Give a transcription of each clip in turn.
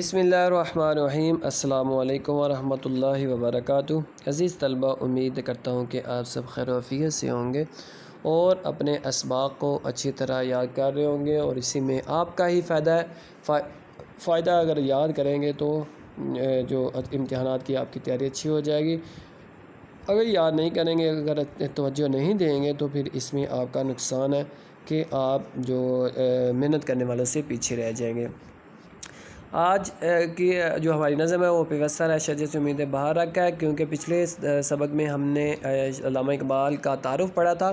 بسم اللہ الرحمن الرحیم۔ السلام علیکم ورحمۃ اللہ وبرکاتہ۔ عزیز طلبہ، امید کرتا ہوں کہ آپ سب خیر و عافیت سے ہوں گے اور اپنے اسباق کو اچھی طرح یاد کر رہے ہوں گے، اور اسی میں آپ کا ہی فائدہ ہے۔ فائدہ اگر یاد کریں گے تو جو امتحانات کی آپ کی تیاری اچھی ہو جائے گی۔ اگر یاد نہیں کریں گے، اگر توجہ نہیں دیں گے تو پھر اس میں آپ کا نقصان ہے کہ آپ جو محنت کرنے والوں سے پیچھے رہ جائیں گے۔ آج کی جو ہماری نظم ہے وہ پیوستہ شجر سے امید بہار رکھا ہے، کیونکہ پچھلے سبق میں ہم نے علامہ اقبال کا تعارف پڑھا تھا۔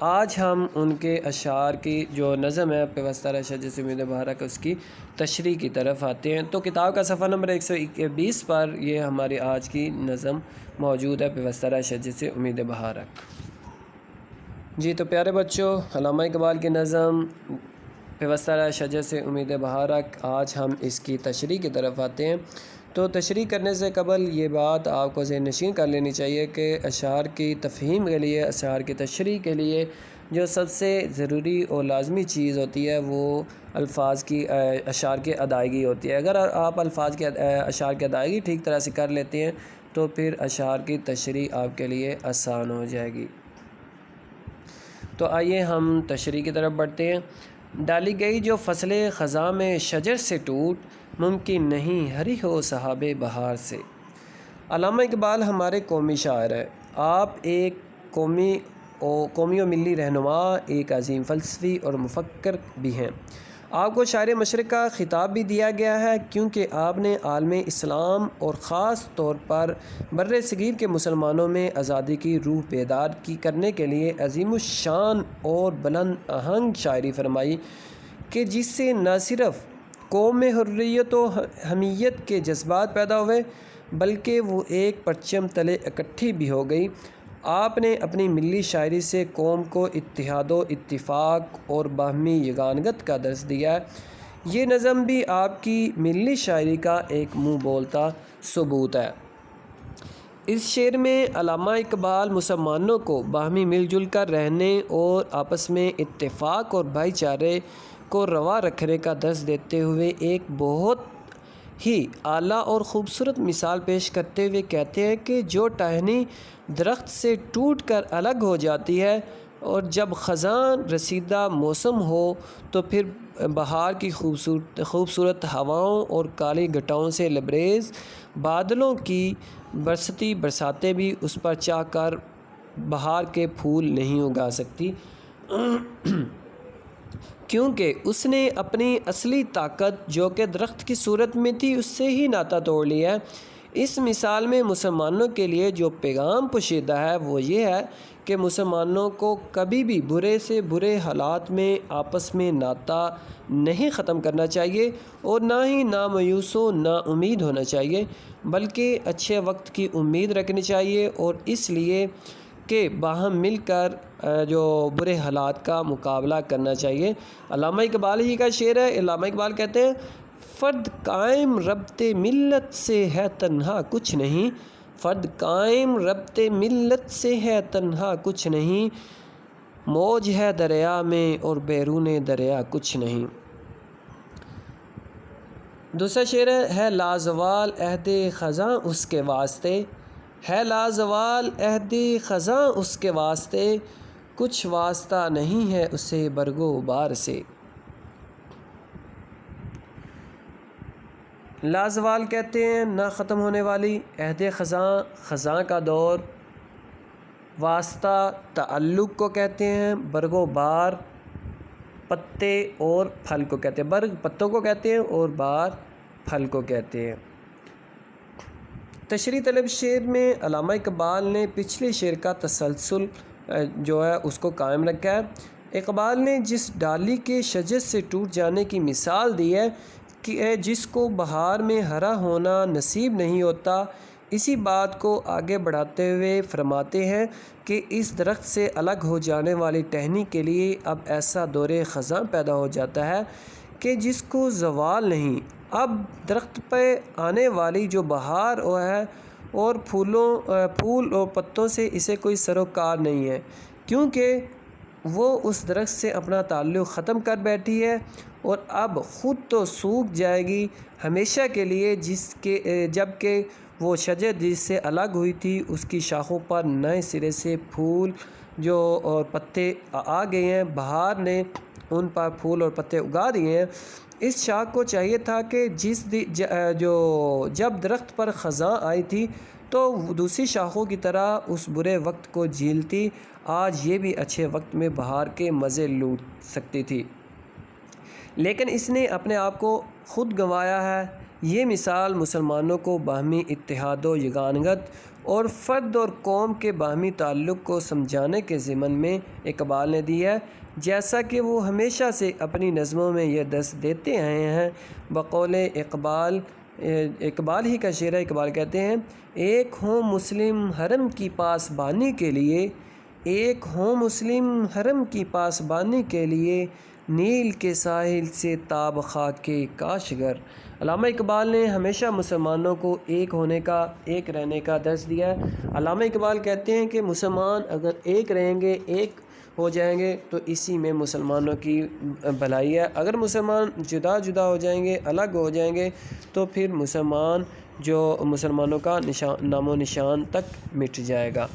آج ہم ان کے اشعار کی جو نظم ہے پیوستہ شجر سے امید بہار رکھا، اس کی تشریح کی طرف آتے ہیں۔ تو کتاب کا صفحہ نمبر 120 پر یہ ہماری آج کی نظم موجود ہے، پیوستہ شجر سے امید بہار رکھا۔ جی تو پیارے بچوں، علامہ اقبال کی نظم پیوستہ شجر سے امید بہار رکھا، آج ہم اس کی تشریح کی طرف آتے ہیں۔ تو تشریح کرنے سے قبل یہ بات آپ کو ذہن نشین کر لینی چاہیے کہ اشعار کی تفہیم کے لیے، اشعار کی تشریح کے لیے جو سب سے ضروری اور لازمی چیز ہوتی ہے وہ الفاظ کی اشعار کی ادائیگی ہوتی ہے۔ اگر آپ الفاظ کی اشعار کی ادائیگی ٹھیک طرح سے کر لیتے ہیں تو پھر اشعار کی تشریح آپ کے لیے آسان ہو جائے گی۔ تو آئیے ہم تشریح کی طرف بڑھتے ہیں۔ ڈالی گئی جو فصلیں خزاں میں شجر سے ٹوٹ، ممکن نہیں ہری ہو صحاب بہار سے۔ علامہ اقبال ہمارے قومی شاعر ہیں۔ آپ ایک قومی و ملی رہنما، ایک عظیم فلسفی اور مفکر بھی ہیں۔ آپ کو شاعر مشرق کا خطاب بھی دیا گیا ہے، کیونکہ آپ نے عالم اسلام اور خاص طور پر بر صغیر کے مسلمانوں میں آزادی کی روح بیدار کرنے کے لیے عظیم الشان اور بلند آہنگ شاعری فرمائی کہ جس سے نہ صرف قوم میں حریت و حمیت کے جذبات پیدا ہوئے بلکہ وہ ایک پرچم تلے اکٹھی بھی ہو گئی۔ آپ نے اپنی ملی شاعری سے قوم کو اتحاد و اتفاق اور باہمی یگانگت کا درس دیا ہے۔ یہ نظم بھی آپ کی ملی شاعری کا ایک منہ بولتا ثبوت ہے۔ اس شعر میں علامہ اقبال مسلمانوں کو باہمی مل جل کر رہنے اور آپس میں اتفاق اور بھائی چارے کو روا رکھنے کا درس دیتے ہوئے ایک بہت ہی اعلیٰ اور خوبصورت مثال پیش کرتے ہوئے کہتے ہیں کہ جو ٹہنی درخت سے ٹوٹ کر الگ ہو جاتی ہے اور جب خزاں رسیدہ موسم ہو تو پھر بہار کی خوبصورت ہواؤں اور کالی گھٹاؤں سے لبریز بادلوں کی برستی برساتیں بھی اس پر چاہ کر بہار کے پھول نہیں اگا سکتی، کیونکہ اس نے اپنی اصلی طاقت جو کہ درخت کی صورت میں تھی اس سے ہی ناطہ توڑ لیا ہے۔ اس مثال میں مسلمانوں کے لیے جو پیغام پوشیدہ ہے وہ یہ ہے کہ مسلمانوں کو کبھی بھی برے سے برے حالات میں آپس میں ناطہ نہیں ختم کرنا چاہیے اور نہ ہی نامایوس و نا امید ہونا چاہیے، بلکہ اچھے وقت کی امید رکھنی چاہیے، اور اس لیے کہ باہم مل کر جو برے حالات کا مقابلہ کرنا چاہیے۔ علامہ اقبال ہی کا شعر ہے۔ علامہ اقبال کہتے ہیں، فرد قائم ربط ملت سے ہے تنہا کچھ نہیں، فرد قائم ربط ملت سے ہے تنہا کچھ نہیں، موج ہے دریا میں اور بیرون دریا کچھ نہیں۔ دوسرا شعر ہے لازوال عہد خزاں اس کے واسطے، ہے لازوال عہد خزاں اس کے واسطے، کچھ واسطہ نہیں ہے اسے برگ و بار سے۔ لازوال کہتے ہیں نہ ختم ہونے والی، عہد خزاں خزاں کا دور، واسطہ تعلق کو کہتے ہیں، برگ و بار پتے اور پھل کو کہتے ہیں، برگ پتوں کو کہتے ہیں اور بار پھل کو کہتے ہیں۔ تشریح طلب شعر میں علامہ اقبال نے پچھلے شعر کا تسلسل جو ہے اس کو قائم رکھا ہے۔ اقبال نے جس ڈالی کے شجر سے ٹوٹ جانے کی مثال دی ہے کہ جس کو بہار میں ہرا ہونا نصیب نہیں ہوتا، اسی بات کو آگے بڑھاتے ہوئے فرماتے ہیں کہ اس درخت سے الگ ہو جانے والی ٹہنی کے لیے اب ایسا دور خزاں پیدا ہو جاتا ہے کہ جس کو زوال نہیں۔ اب درخت پہ آنے والی جو بہار ہے اور پھول اور پتوں سے اسے کوئی سروکار نہیں ہے، کیونکہ وہ اس درخت سے اپنا تعلق ختم کر بیٹھی ہے اور اب خود تو سوکھ جائے گی ہمیشہ کے لیے، جب کہ وہ شجر جس سے الگ ہوئی تھی اس کی شاخوں پر نئے سرے سے پھول اور پتے آ گئے ہیں، بہار نے ان پر پھول اور پتے اگا دیے ہیں۔ اس شاخ کو چاہیے تھا کہ جب درخت پر خزاں آئی تھی تو دوسری شاخوں کی طرح اس برے وقت کو جھیلتی، آج یہ بھی اچھے وقت میں بہار کے مزے لوٹ سکتی تھی، لیکن اس نے اپنے آپ کو خود گنوایا ہے۔ یہ مثال مسلمانوں کو باہمی اتحاد و یگانگت اور فرد اور قوم کے باہمی تعلق کو سمجھانے کے ضمن میں اقبال نے دی ہے، جیسا کہ وہ ہمیشہ سے اپنی نظموں میں یہ درس دیتے آئے ہیں۔ بقول اقبال ہی کا شعر ہے، اقبال کہتے ہیں، ایک ہوں مسلم حرم کی پاسبانی کے لیے، ایک ہوں مسلم حرم کی پاسبانی کے لیے، نیل کے ساحل سے تاب خاک کے کاشگر۔ علامہ اقبال نے ہمیشہ مسلمانوں کو ایک ہونے کا، ایک رہنے کا درس دیا ہے۔ علامہ اقبال کہتے ہیں کہ مسلمان اگر ایک رہیں گے، ایک ہو جائیں گے تو اسی میں مسلمانوں کی بھلائی ہے۔ اگر مسلمان جدا جدا ہو جائیں گے، الگ ہو جائیں گے، تو پھر مسلمانوں کا نام و نشان تک مٹ جائے گا۔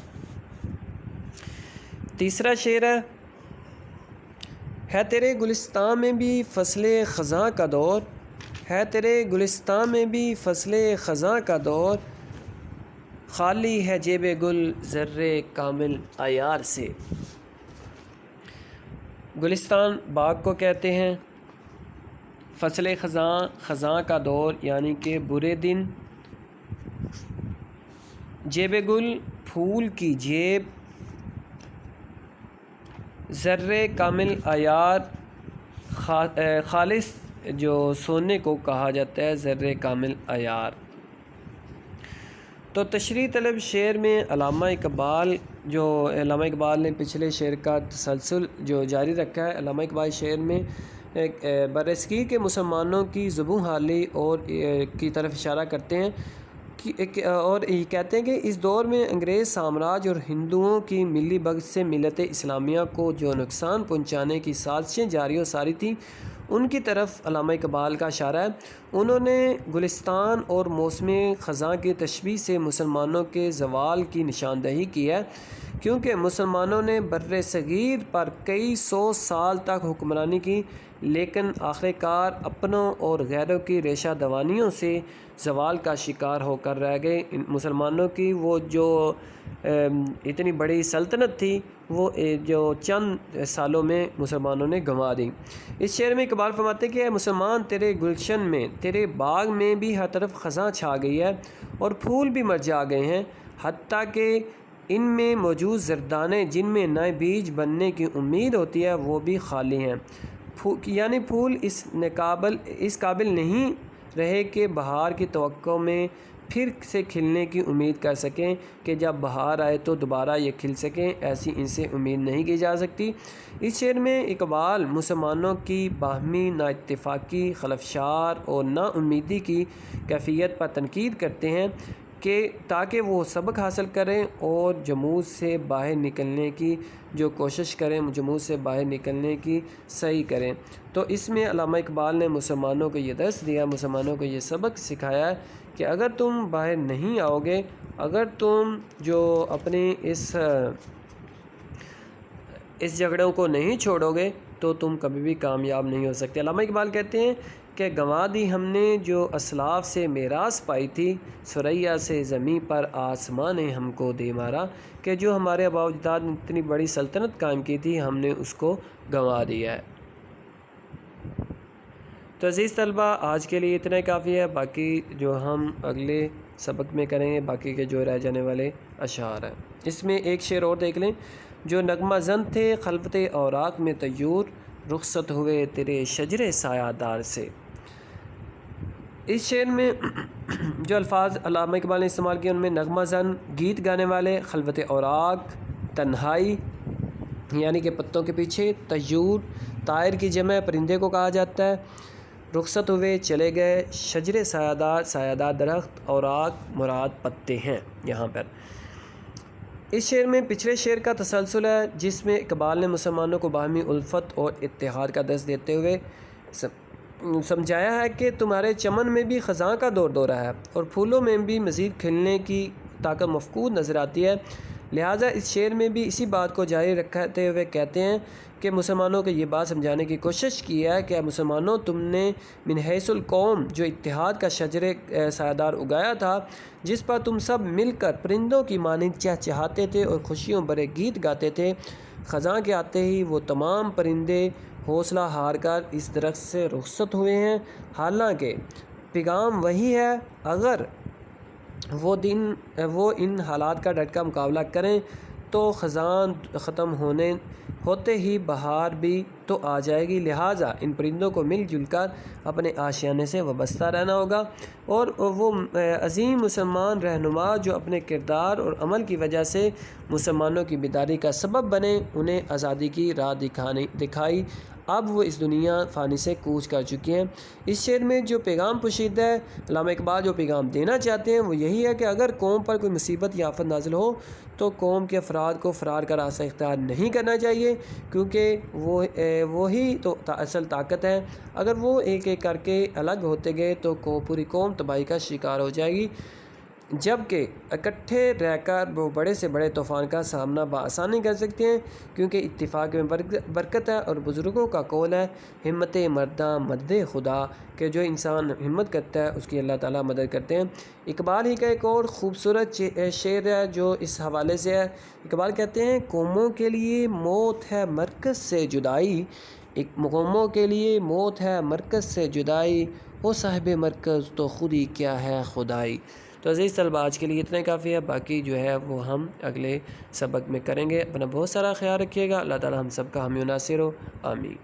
تیسرا شعر ہے تیرے گلستان میں بھی فصل خزاں کا دور، ہے تیرے گلستان میں بھی فصل خزاں کا دور، خالی ہے جیب گل زر کامل عیار سے۔ گلستان باغ کو کہتے ہیں، فصل خزاں کا دور یعنی کہ برے دن، جیب گل پھول کی جیب، زر کامل عیار خالص جو سونے کو کہا جاتا ہے، زر کامل عیار۔ تو تشریح طلب شعر میں علامہ اقبال نے پچھلے شعر کا تسلسل جو جاری رکھا ہے۔ علامہ اقبال شعر میں برصغیر کے مسلمانوں کی زبوں حالی اور کی طرف اشارہ کرتے ہیں اور یہ کہتے ہیں کہ اس دور میں انگریز سامراج اور ہندوؤں کی ملی بھگت سے ملت اسلامیہ کو جو نقصان پہنچانے کی سازشیں جاری و ساری تھیں، ان کی طرف علامہ اقبال کا اشارہ ہے۔ انہوں نے گلستان اور موسم خزاں کی تشبیہ سے مسلمانوں کے زوال کی نشاندہی کی ہے، کیونکہ مسلمانوں نے بر صغیر پر کئی سو سال تک حکمرانی کی، لیکن آخر کار اپنوں اور غیروں کی ریشہ دوانیوں سے زوال کا شکار ہو کر رہ گئے۔ مسلمانوں کی وہ جو اتنی بڑی سلطنت تھی، وہ جو چند سالوں میں مسلمانوں نے گنوا دی۔ اس شعر میں اقبال فرماتے ہیں کہ اے مسلمان، تیرے گلشن میں، تیرے باغ میں بھی ہر طرف خزاں چھا گئی ہے اور پھول بھی مرجھا گئے ہیں، حتیٰ کہ ان میں موجود زردانے جن میں نئے بیج بننے کی امید ہوتی ہے وہ بھی خالی ہیں، یعنی پھول اس قابل نہیں رہے کہ بہار کی توقع میں پھر سے کھلنے کی امید کر سکیں کہ جب بہار آئے تو دوبارہ یہ کھل سکیں، ایسی ان سے امید نہیں کی جا سکتی۔ اس شعر میں اقبال مسلمانوں کی باہمی نا اتفاقی، خلفشار اور نا امیدی کی کیفیت پر تنقید کرتے ہیں کہ تاکہ وہ سبق حاصل کریں اور جمود سے باہر نکلنے کی جو کوشش کریں، جمود سے باہر نکلنے کی صحیح کریں۔ تو اس میں علامہ اقبال نے مسلمانوں کو یہ درس دیا، مسلمانوں کو یہ سبق سکھایا ہے کہ اگر تم باہر نہیں آؤ گے، اگر تم جو اپنی اس جھگڑوں کو نہیں چھوڑو گے تو تم کبھی بھی کامیاب نہیں ہو سکتے۔ علامہ اقبال کہتے ہیں کہ گنوا دی ہم نے جو اسلاف سے میراث پائی تھی، ثریا سے زمیں پر آسمان نے ہم کو دے مارا، کہ جو ہمارے آباء و اجداد نے اتنی بڑی سلطنت قائم کی تھی، ہم نے اس کو گنوا دیا ہے۔ تو عزیز طلبہ، آج کے لیے اتنا ہی کافی ہے، باقی جو ہم اگلے سبق میں کریں گے باقی کے جو رہ جانے والے اشعار ہیں۔ اس میں ایک شعر اور دیکھ لیں، جو نغمہ زن تھے خلوت اوراق میں طیور، رخصت ہوئے تیرے شجر سایہ دار سے۔ اس شعر میں جو الفاظ علامہ اقبال نے استعمال کیے ان میں نغمہ زن گیت گانے والے، خلوت اوراق تنہائی یعنی کہ پتوں کے پیچھے، طیور طائر کی جمع پرندے کو کہا جاتا ہے، رخصت ہوئے چلے گئے، شجر سایہ دار درخت، اوراق مراد پتے ہیں یہاں پر۔ اس شعر میں پچھلے شعر کا تسلسل ہے جس میں اقبال نے مسلمانوں کو باہمی الفت اور اتحاد کا درس دیتے ہوئے سمجھایا ہے کہ تمہارے چمن میں بھی خزاں کا دور دورہ ہے اور پھولوں میں بھی مزید کھلنے کی طاقت مفقود نظر آتی ہے۔ لہٰذا اس شعر میں بھی اسی بات کو جاری رکھتے ہوئے کہتے ہیں کہ مسلمانوں کو یہ بات سمجھانے کی کوشش کی ہے کہ مسلمانوں، تم نے من حیث القوم جو اتحاد کا شجر سایہدار اگایا تھا، جس پر تم سب مل کر پرندوں کی مانند چہچہاتے تھے اور خوشیوں بھرے گیت گاتے تھے، خزاں کے آتے ہی وہ تمام پرندے حوصلہ ہار کر اس درخت سے رخصت ہوئے ہیں۔ حالانکہ پیغام وہی ہے، اگر وہ ان حالات کا ڈٹ کر مقابلہ کریں تو خزاں ختم ہوتے ہی بہار بھی تو آ جائے گی۔ لہٰذا ان پرندوں کو مل جل کر اپنے آشیانے سے وابستہ رہنا ہوگا، اور وہ عظیم مسلمان رہنما جو اپنے کردار اور عمل کی وجہ سے مسلمانوں کی بیداری کا سبب بنے، انہیں آزادی کی راہ دکھائی، اب وہ اس دنیا فانی سے کوچ کر چکی ہیں۔ اس شعر میں جو پیغام پوشیدہ ہے، علامہ اقبال جو پیغام دینا چاہتے ہیں وہ یہی ہے کہ اگر قوم پر کوئی مصیبت یا آفت نازل ہو تو قوم کے افراد کو فرار کا راستہ اختیار نہیں کرنا چاہیے، کیونکہ وہی تو اصل طاقت ہے۔ اگر وہ ایک ایک کر کے الگ ہوتے گئے تو پوری قوم تباہی کا شکار ہو جائے گی، جبکہ اکٹھے رہ کر وہ بڑے سے بڑے طوفان کا سامنا بآسانی کر سکتے ہیں، کیونکہ اتفاق میں برکت ہے۔ اور بزرگوں کا قول ہے، ہمت مرداں مدد خدا، کہ جو انسان ہمت کرتا ہے اس کی اللہ تعالیٰ مدد کرتے ہیں۔ اقبال ہی کا ایک اور خوبصورت شعر ہے جو اس حوالے سے ہے۔ اقبال کہتے ہیں، قوموں کے لیے موت ہے مرکز سے جدائی، قوموں کے لیے موت ہے مرکز سے جدائی، وہ صاحب مرکز تو خود ہی کیا ہے خدائی۔ تو عزیز طلبہ، آج کے لیے اتنا کافی ہے، باقی جو ہے وہ ہم اگلے سبق میں کریں گے۔ اپنا بہت سارا خیال رکھیے گا۔ اللہ تعالیٰ ہم سب کا حامی و ناصر ہو، آمین۔